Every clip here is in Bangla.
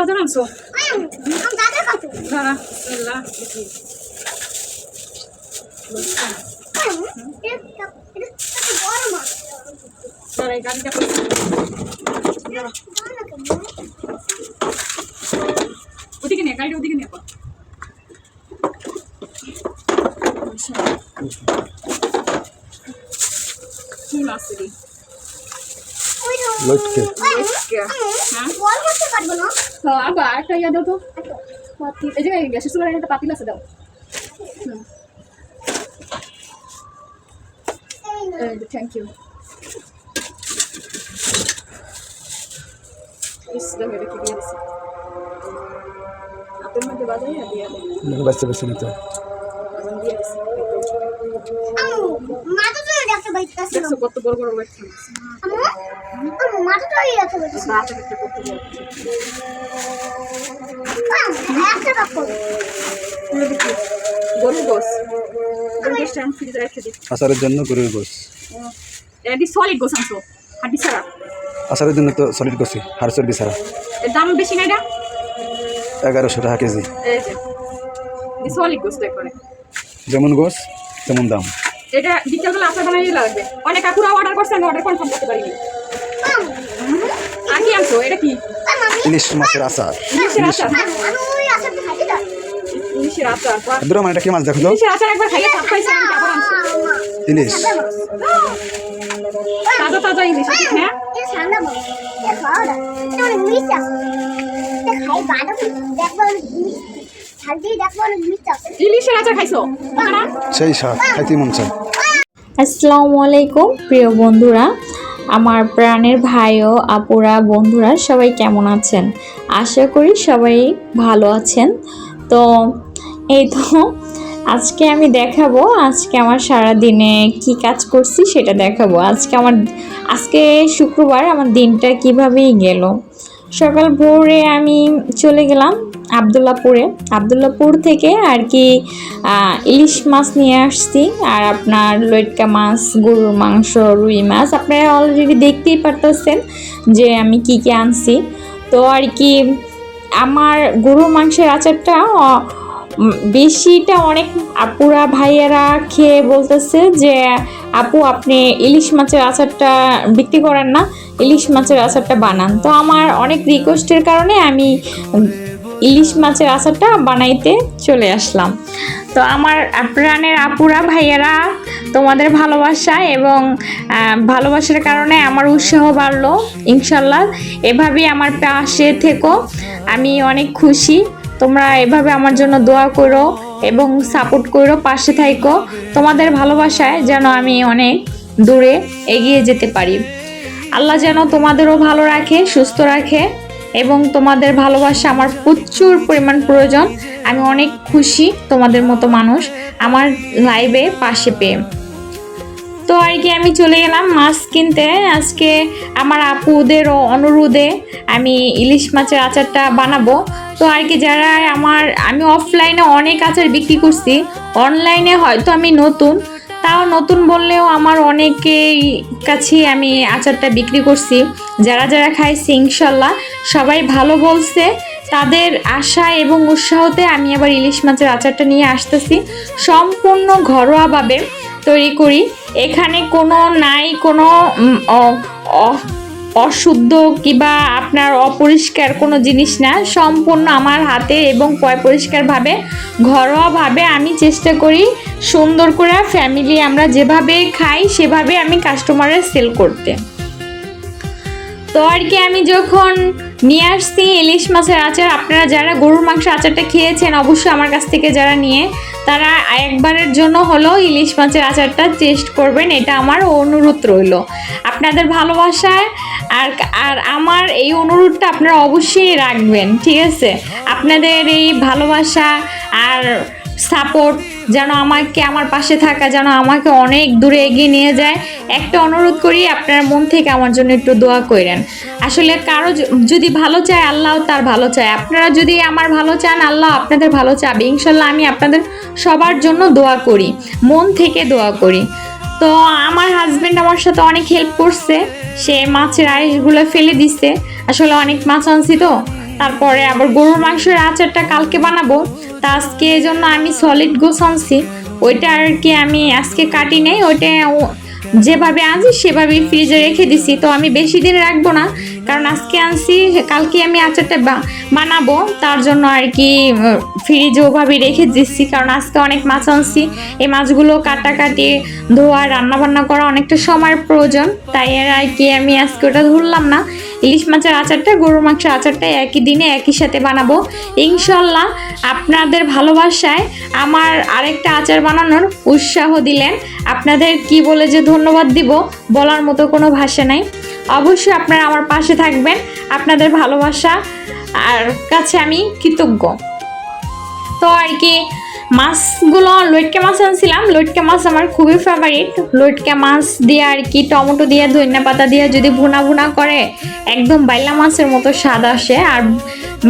বাজার আনছো? হ্যাঁ বিসমিল্লাহ। এই গাড়িটা ওদিকে নিয়ে, গাড়িটা ওদিকে নিয়ে চুল আসছে রে লটকে আবার একটা ইয়া দাও তো পাতি, এই যে গ্যাসের চুলার একটা পাতিল আছে দাও। Thank you. আপনার মধ্যে বাজাই না দিয়ে বাচ্চা বাচ্চা নিতে কত বড় বড় বাচ্চা গরুর গোস, গরুর গোসটা আমি ফ্রিজে রেখে দিই আচারের জন্য গরুর গোস। এটি সলিড গোস আনছো, হাড্ডি ছাড়া। আচারের জন্য তো সলিড গোসই, হাড় চর্বি ছাড়া। এর দাম বেশি না এটা? 1100 টাকা কেজি। এই যে সলিড গোস করে যেমন গোস তেমন দাম। এটা বিকেলবেলা আচার বানাইয়ে লাগবে। অনেক কাকুরা অর্ডার করছে, আমি অর্ডার কনফার্ম করতে পারিনি। আর কি আনছো? এটা কি? ইলিশ মাছের আচার। ইলিশের আচার। ইলিশের আচার। দুরা মানে এটা কি মাছ দেখো তো? ইলিশের আচার একবার খাইয়ে সব পাইছি, আমি আবার আনছি। ইলিশ তাজা তাজা ইলিশ, হ্যাঁ ইলিশের আচার খাইছো? সেই স্বাদ, খাইতে মন চায়। আসসালামু আলাইকুম প্রিয় বন্ধুরা, আমার প্রাণের ভাই ও আপুরা বন্ধুরা সবাই কেমন আছেন? আশা করি সবাই ভালো আছেন। তো এই তো আজকে আমি দেখাবো আজকে আমার সারা দিনে কি কাজ করছি সেটা দেখাবো। আজকে শুক্রবার, আমার দিনটা কিভাবেই গেল। সকাল ভোরে আমি চলে গেলাম আবদুল্লাপুর থেকে আর কি ইলিশ মাছ নিয়ে আসছি, আর আপনার লইটকা মাছ, গরুর মাংস, রুই মাছ। আপনারা অলরেডি দেখতেই পারতেছেন যে আমি কি কি আনছি। তো আর কি আমার গরুর মাংসের আচারটা বেশিটা অনেক আপুরা ভাইয়েরা খেয়ে বলতেছে যে আপু আপনি ইলিশ মাছের আচারটা বিক্রি করেন না, ইলিশ মাছের আচারটা বানান। তো আমার অনেক রিকোয়েস্টের কারণে আমি ইলিশ মাছের আচারটা বানাইতে চলে আসলাম। তো আমার প্রাণের আপুরা ভাইয়েরা, তোমাদের ভালোবাসা এবং ভালোবাসার কারণে আমার উৎসাহ বাড়লো। ইনশাল্লাহ এভাবেই আমার পাশে থেকো, আমি অনেক খুশি। তোমরা এভাবে আমার জন্য দোয়া করো এবং সাপোর্ট করো, পাশে থাকো। তোমাদের ভালোবাসায় যেন আমি অনেক দূরে এগিয়ে যেতে পারি। আল্লাহ যেন তোমাদেরও ভালো রাখে, সুস্থ রাখে, এবং তোমাদের ভালোবাসা আমার প্রচুর পরিমাণ প্রয়োজন। আমি অনেক খুশি তোমাদের মতো মানুষ আমার লাইভে পাশে পেয়ে। তো আর কি আমি চলে গেলাম মাছ কিনতে। আজকে আমার আপুদেরও অনুরোধে আমি ইলিশ মাছের আচারটা বানাবো। তো আর কি যারা আমি অফলাইনে অনেক আচার বিক্রি করছি, অনলাইনে হয়তো আমি নতুন, তাও নতুন বললেও আমার অনেকের কাছে আমি আচারটা বিক্রি করছি। যারা যারা খাইছে ইনশাল্লাহ সবাই ভালো বলছে। তাদের আশা এবং উৎসাহতে আমি আবার ইলিশ মাছের আচারটা নিয়ে আসতেছি। সম্পূর্ণ ঘরোয়াভাবে তৈরি করি, এখানে কোনো অশুদ্ধ কিংবা আপনার অপরিষ্কার কোনো জিনিস না। সম্পূর্ণ আমার হাতে এবং পরিষ্কারভাবে ঘরোয়াভাবে আমি চেষ্টা করি সুন্দর করে ফ্যামিলি আমরা যেভাবে খাই সেভাবে আমি কাস্টমারের সেল করতে। তো আর কি আমি যখন নিয়ে আসছি ইলিশ মাছের আচার, আপনারা যারা গরুর মাংস আচারটা খেয়েছেন অবশ্যই আমার কাছ থেকে যারা নিয়ে, তারা একবারের জন্য হলেও ইলিশ মাছের আচারটা টেস্ট করবেন, এটা আমার অনুরোধ রইল আপনাদের ভালোবাসায়। আর আমার এই অনুরোধটা আপনারা অবশ্যই রাখবেন, ঠিক আছে? আপনাদের এই ভালোবাসা আর সাপোর্ট যেন আমার পাশে থাকা যেন আমাকে অনেক দূরে এগিয়ে নিয়ে যায়। একটা অনুরোধ করি, আপনারা মন থেকে আমার জন্য একটু দোয়া করেন। আসলে কারো যদি ভালো চায় আল্লাহ তার ভালো চায়, আপনারা যদি আমার ভালো চান আল্লাহ আপনাদের ভালো চাবে। ইনশাল্লাহ আমি আপনাদের সবার জন্য দোয়া করি, মন থেকে দোয়া করি। তো আমার হাজব্যান্ড আমার সাথে অনেক হেল্প করছে, সে মাছের আইসগুলো ফেলে দিচ্ছে। আসলে অনেক মাছ আনছি তো তারপরে আবার গরুর মাংসের আচারটা কালকে বানাবো। তা আজকে এই জন্য আমি সলিড গোস আনছি, ওইটা আর কি আমি আজকে কাটি নেই, ওইটা যেভাবে আনছি সেভাবেই ফ্রিজে রেখে দিছি। তো আমি বেশি দিন রাখবো না, কারণ আজকে আনছি কালকে আমি আচারটা বানাবো, তার জন্য আর কি ফ্রিজে ওভাবে রেখে দিচ্ছি। কারণ আজকে অনেক মাছ আনছি, এই মাছগুলো কাটাকাটি ধোয়া রান্নাবান্না করা অনেকটা সময়ের প্রয়োজন, তাই আর কি আমি আজকে ওটা ধরলাম না। ইলিশ মাছের আচারটা গরুর মাংসের আচারটা একই দিনে একই সাথে বানাবো ইনশাল্লাহ। আপনাদের ভালোবাসায় আমার আরেকটা আচার বানানোর উৎসাহ দিলেন, আপনাদের কি বলে যে ধন্যবাদ দিব বলার মতো কোনো ভাষা নাই। অবশ্যই আপনারা আমার পাশে থাকবেন, আপনাদের ভালোবাসা আর কাছে আমি কৃতজ্ঞ। তো আর কি মাছগুলো লইটকা মাছ আনছিলাম, লইটকা মাছ আমার খুবই ফেভারিট। লইটকা মাছ দিয়ে আর কি টমেটো দিয়ে ধনিয়া পাতা দিয়ে যদি ভুনা করে একদম বাইলা মাছের মতো স্বাদ আসে, আর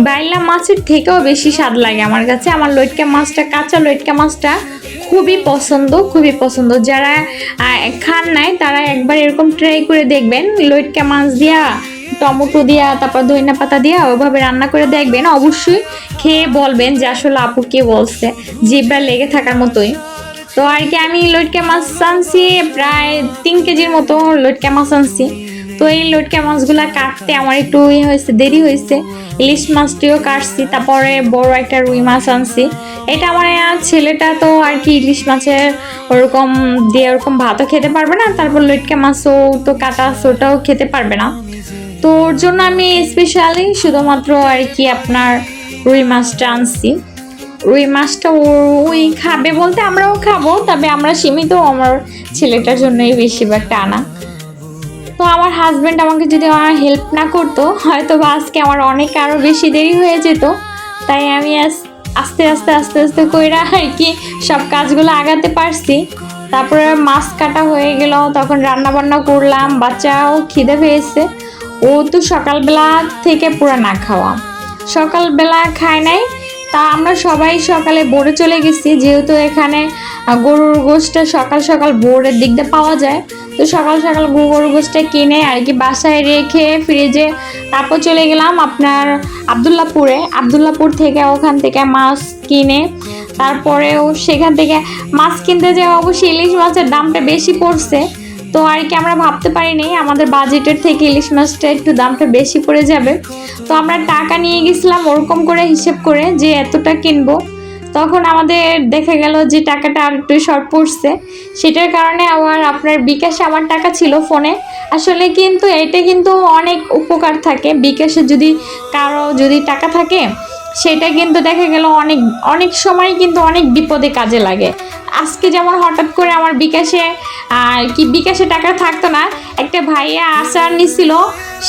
বাইলা মাছের থেকেও বেশি স্বাদ লাগে আমার কাছে। আমার লইটকা মাছটা, কাঁচা লইটকা মাছটা খুবই পছন্দ। যারা খান নাই তারা একবার এরকম ট্রাই করে দেখবেন, লইটকা মাছ দিয়া টমেটো দিয়া তারপর ধনিয়া পাতা দিয়া ওইভাবে রান্না করে দেখবেন, অবশ্যই খেয়ে বলবেন যে আসলে আপু কে বলছে, জিভটা লেগে থাকার মতোই। তো আর কি আমি লইটকা মাছ আনছি প্রায় 3 কেজির মতো লইটকা মাছ আনছি। তো এই লইটকা মাছগুলা কাটতে আমার একটু দেরি হয়েছে। ইলিশ মাছটিও কাটছি, তারপরে বড় একটা রুই মাছ আনছি। এটা আমার ছেলেটা তো আর কি ইলিশ মাছের ওরকম দিয়ে ওরকম ভাতও খেতে পারবে না, তারপর লইটকা মাছও তো কাটা ওটাও খেতে পারবে না। তো ওর জন্য আমি স্পেশালি শুধুমাত্র আর কি আপনার রুই মাছটা আনছি। রুই মাছটা ওই খাবে বলতে আমরাও খাবো, তবে আমরা সীমিত, আমার ছেলেটার জন্যই বেশিরভাগটা আনা। তো আমার হাজব্যান্ড আমাকে যদি আমার হেল্প না করতো হয়তো বা আজকে আমার অনেক আরও বেশি দেরি হয়ে যেত, তাই আমি আস্তে আস্তে কইরা আর কি সব কাজগুলো আগাতে পারছি। তারপরে মাছ কাটা হয়ে গেল, তখন রান্না বান্না করলাম, বাচ্চাও খিদে পেয়েছে। ও তো সকালবেলা থেকে পুরো না খাওয়া, সকালবেলা খায় নাই। তা আমরা সবাই সকালে ভোরে চলে গেছি, যেহেতু এখানে গরুর গোশটা সকাল ভোরের দিক দিয়ে পাওয়া যায়। তো সকাল গরুর গোশটা কিনে আর কি বাসায় রেখে ফ্রিজে, তারপর চলে গেলাম আপনার আবদুল্লাপুর থেকে, ওখান থেকে মাছ কিনে তারপরেও সেখান থেকে মাছ কিনতে যাওয়া অবশ্যই ইলিশ মাছের দামটা বেশি পড়ছে। তো আর কি আমরা ভাবতে পারিনি আমাদের বাজেটের থেকে ইলিশ মাছটা একটু দামটা বেশি পড়ে যাবে। তো আমরা টাকা নিয়ে গেছিলাম ওরকম করে হিসেব করে যে এতটা কিনবো, তখন আমাদের দেখা গেল যে টাকাটা আর একটু শর্ট পড়ছে। সেটার কারণে আবার আপনার বিকাশে আমার টাকা ছিল ফোনে। আসলে কিন্তু এটা কিন্তু অনেক উপকার থাকে, বিকাশে যদি কারো যদি টাকা থাকে সেটা কিন্তু দেখা গেল অনেক সময় কিন্তু অনেক বিপদে কাজে লাগে। আজকে যেমন হঠাৎ করে আমার বিকাশে টাকা থাকতো না, একটা ভাইয়া আচার নিছিল,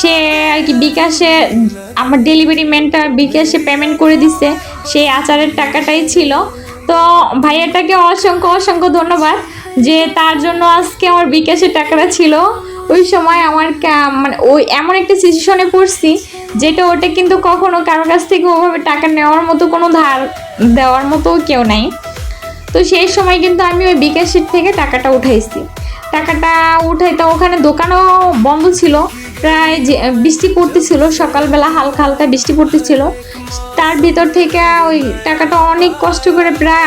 সে আর কি বিকাশে আমার ডেলিভারি ম্যানটা বিকাশে পেমেন্ট করে দিছে, সেই আচারের টাকাটাই ছিল। তো ভাইয়াটাকে অসংখ্য ধন্যবাদ যে তার জন্য আজকে আমার বিকাশের টাকাটা ছিল। ওই সময় আমার মানে ওই এমন একটা সিচুয়েশনে পড়ছি যেটা ওটা কিন্তু কখনো কারোর কাছ থেকে ওভাবে টাকা নেওয়ার মতো কোনো ধার দেওয়ার মতো কেউ নাই। তো সেই সময় কিন্তু আমি ওই বিকাশের থেকে টাকাটা উঠাইছি। টাকাটা উঠাইতে ওখানে দোকানও বন্ধ ছিল, প্রায় বৃষ্টি পড়তেছিল, সকালবেলা হালকা বৃষ্টি পড়তেছিল। তার ভিতর থেকে ওই টাকাটা অনেক কষ্ট করে প্রায়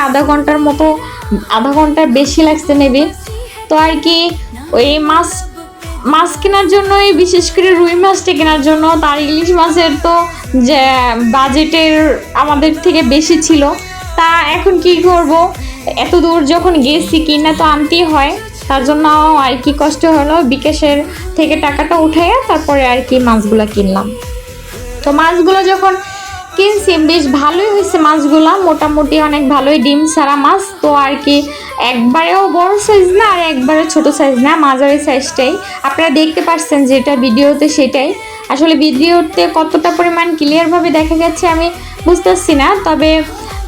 আধা ঘন্টার বেশি লাগছে নেবে। তো আর কি ওই মাছ কেনার জন্যই, বিশেষ করে রুই মাছটা কেনার জন্য, তার ইলিশ মাছের তো যে বাজেটের আমাদের থেকে বেশি ছিল। তা এখন কি করব, এত দূর যখন গেছি কিনা তো আনতেই হয়, তার জন্য আর কি কষ্ট হলো, বিকাশের থেকে টাকাটা উঠাইয়া তারপরে আর কি মাছগুলো কিনলাম। তো মাছগুলো যখন কিনছি বেশ ভালোই হয়েছে, মাছগুলো মোটামুটি অনেক ভালোই, ডিম ছাড়া মাছ। তো আর কি একবারেও বড় সাইজ না আর একবারে ছোট সাইজ না, মাঝারি সাইজটাই আপনারা দেখতে পাচ্ছেন যেটা ভিডিওতে, সেটাই আসলে ভিডিওতে কতটা পরিমাণ ক্লিয়ারভাবে দেখা গেছে আমি বুঝতেছি না, তবে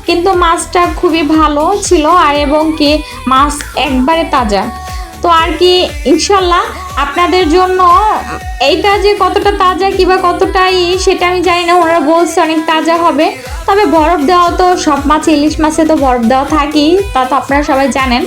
কিন্তু মাছটা খুবই ভালো ছিল আর এবং কি মাছ একবারে তাজা। তো আর কি ইনশাল্লাহ আপনাদের জন্য এইটা যে কতটা তাজা কিংবা কতটাই সেটা আমি জানি না, ওনারা বলছে অনেক তাজা হবে, তবে বরফ দেওয়া তো সব মাছ, ইলিশ মাছে তো বরফ দেওয়া থাকেই, তা তো আপনারা সবাই জানেন।